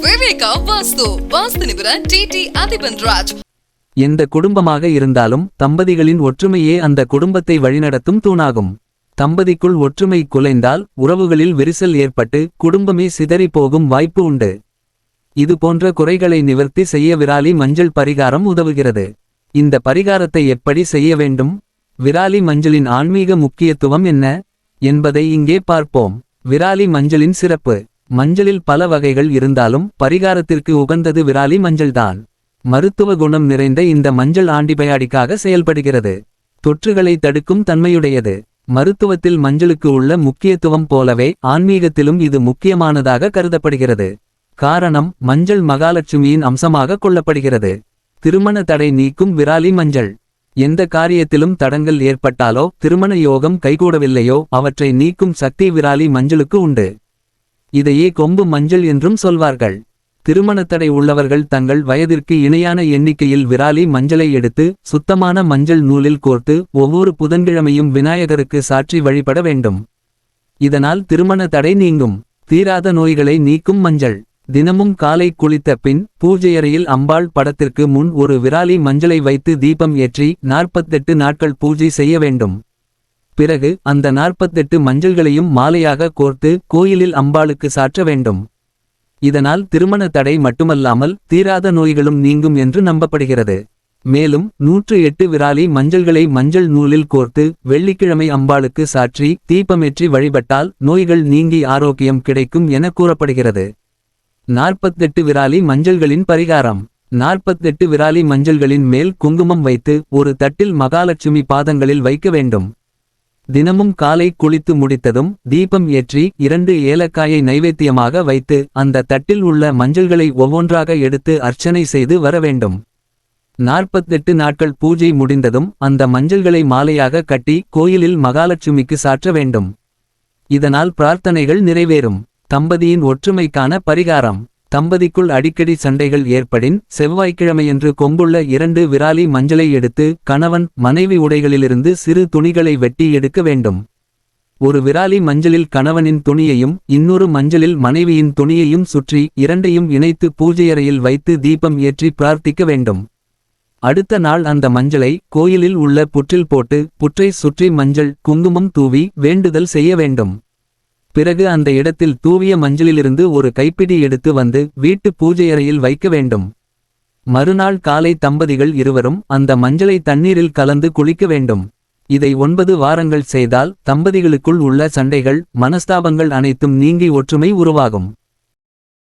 விவேகா வாஸ்து வாஸ்து நிபுணர் டி அதிபன்ராஜ். எந்த குடும்பமாக இருந்தாலும் தம்பதிகளின் ஒற்றுமையே அந்த குடும்பத்தை வழிநடத்தும் தூணாகும். தம்பதிக்குள் ஒற்றுமை குலைந்தால் உறவுகளில் விரிசல் ஏற்பட்டு குடும்பமே சிதறி போகும் வாய்ப்பு உண்டு. இது போன்ற குறைகளை நிவர்த்தி செய்ய விராலி மஞ்சள் பரிகாரம் உதவுகிறது. இந்த பரிகாரத்தை எப்படி செய்ய வேண்டும், விராலி மஞ்சளின் ஆன்மீக முக்கியத்துவம் என்ன என்பதை இங்கே பார்ப்போம். விராலி மஞ்சளின் சிறப்பு. மஞ்சளில் பல வகைகள் இருந்தாலும் பரிகாரத்திற்கு உகந்தது விராலி மஞ்சள்தான். மருத்துவ குணம் நிறைந்த இந்த மஞ்சள் ஆன்டிபயாட்டிக்காக செயல்படுகிறது. தொற்றுகளை தடுக்கும் தன்மையுடையது. மருத்துவத்தில் மஞ்சளுக்கு உள்ள முக்கியத்துவம் போலவே ஆன்மீகத்திலும் இது முக்கியமானதாக கருதப்படுகிறது. காரணம், மஞ்சள் மகாலட்சுமியின் அம்சமாக கொள்ளப்படுகிறது. திருமண தடை நீக்கும் விராலி மஞ்சள். எந்த காரியத்திலும் தடங்கள் ஏற்பட்டாலோ திருமண யோகம் கைகூடவில்லையோ அவற்றை நீக்கும் சக்தி விராலி மஞ்சளுக்கு உண்டு. இதையே கொம்பு மஞ்சள் என்றும் சொல்வார்கள். திருமணத்தடை உள்ளவர்கள் தங்கள் வயதிற்கு இணையான எண்ணிக்கையில் விராலி மஞ்சளை எடுத்து சுத்தமான மஞ்சள் நூலில் கோர்த்து ஒவ்வொரு புதன்கிழமையும் விநாயகருக்கு சாற்றி வழிபட வேண்டும். இதனால் திருமண தடை நீங்கும். தீராத நோய்களை நீக்கும் மஞ்சள். தினமும் காலை குளித்த பின் பூஜையறையில் அம்பாள் படத்திற்கு முன் ஒரு விராலி மஞ்சளை வைத்து தீபம் ஏற்றி 48 நாட்கள் பூஜை செய்ய வேண்டும். பிறகு அந்த 48 மஞ்சள்களையும் மாலையாக கோர்த்து கோயிலில் அம்பாளுக்கு சாற்ற வேண்டும். இதனால் திருமண தடை மட்டுமல்லாமல் தீராத நோய்களும் நீங்கும் என்று நம்பப்படுகிறது. மேலும் 108 விராலி மஞ்சள்களை மஞ்சள் நூலில் கோர்த்து வெள்ளிக்கிழமை அம்பாளுக்கு சாற்றி தீபமேற்றி வழிபட்டால் நோய்கள் நீங்கி ஆரோக்கியம் கிடைக்கும் என கூறப்படுகிறது. 48 விராலி மஞ்சள்களின் பரிகாரம். 48 விராலி மஞ்சள்களின் மேல் குங்குமம் வைத்து ஒரு தட்டில் மகாலட்சுமி பாதங்களில் வைக்க வேண்டும். தினமும் காலை குளித்து முடித்ததும் தீபம் ஏற்றி 2 ஏலக்காயை நைவேத்தியமாக வைத்து அந்த தட்டில் உள்ள மஞ்சள்களை ஒவ்வொன்றாக எடுத்து அர்ச்சனை செய்து வர வேண்டும். 48 நாட்கள் பூஜை முடிந்ததும் அந்த மஞ்சள்களை மாலையாக கட்டி கோயிலில் மகாலட்சுமிக்கு சாற்ற வேண்டும். இதனால் பிரார்த்தனைகள் நிறைவேறும். தம்பதியின் ஒற்றுமைக்கான பரிகாரம். தம்பதிக்குள் அடிக்கடி சண்டைகள் ஏற்படின் செவ்வாய்க்கிழமையன்று கொம்புள்ள 2 விராலி மஞ்சளை எடுத்து கணவன் மனைவி உடைகளிலிருந்து சிறு துணிகளை வெட்டி எடுக்க வேண்டும். ஒரு விராலி மஞ்சளில் கணவனின் துணியையும் இன்னொரு மஞ்சளில் மனைவியின் துணியையும் சுற்றி இரண்டையும் இணைத்து பூஜையறையில் வைத்து தீபம் ஏற்றி பிரார்த்திக்க வேண்டும். அடுத்த நாள் அந்த மஞ்சளை கோயிலில் உள்ள புற்றில் போட்டு புற்றை சுற்றி மஞ்சள் குங்குமம் தூவி வேண்டுதல் செய்ய வேண்டும். பிறகு அந்த இடத்தில் தூவிய மஞ்சளிலிருந்து ஒரு கைப்பிடி எடுத்து வந்து வீட்டு பூஜையறையில் வைக்க வேண்டும். மறுநாள் காலை தம்பதிகள் இருவரும் அந்த மஞ்சளை தண்ணீரில் கலந்து குளிக்க வேண்டும். இதை 9 வாரங்கள் செய்தால் தம்பதிகளுக்குள் உள்ள சண்டைகள் மனஸ்தாபங்கள் அனைத்தும் நீங்கி ஒற்றுமை உருவாகும்.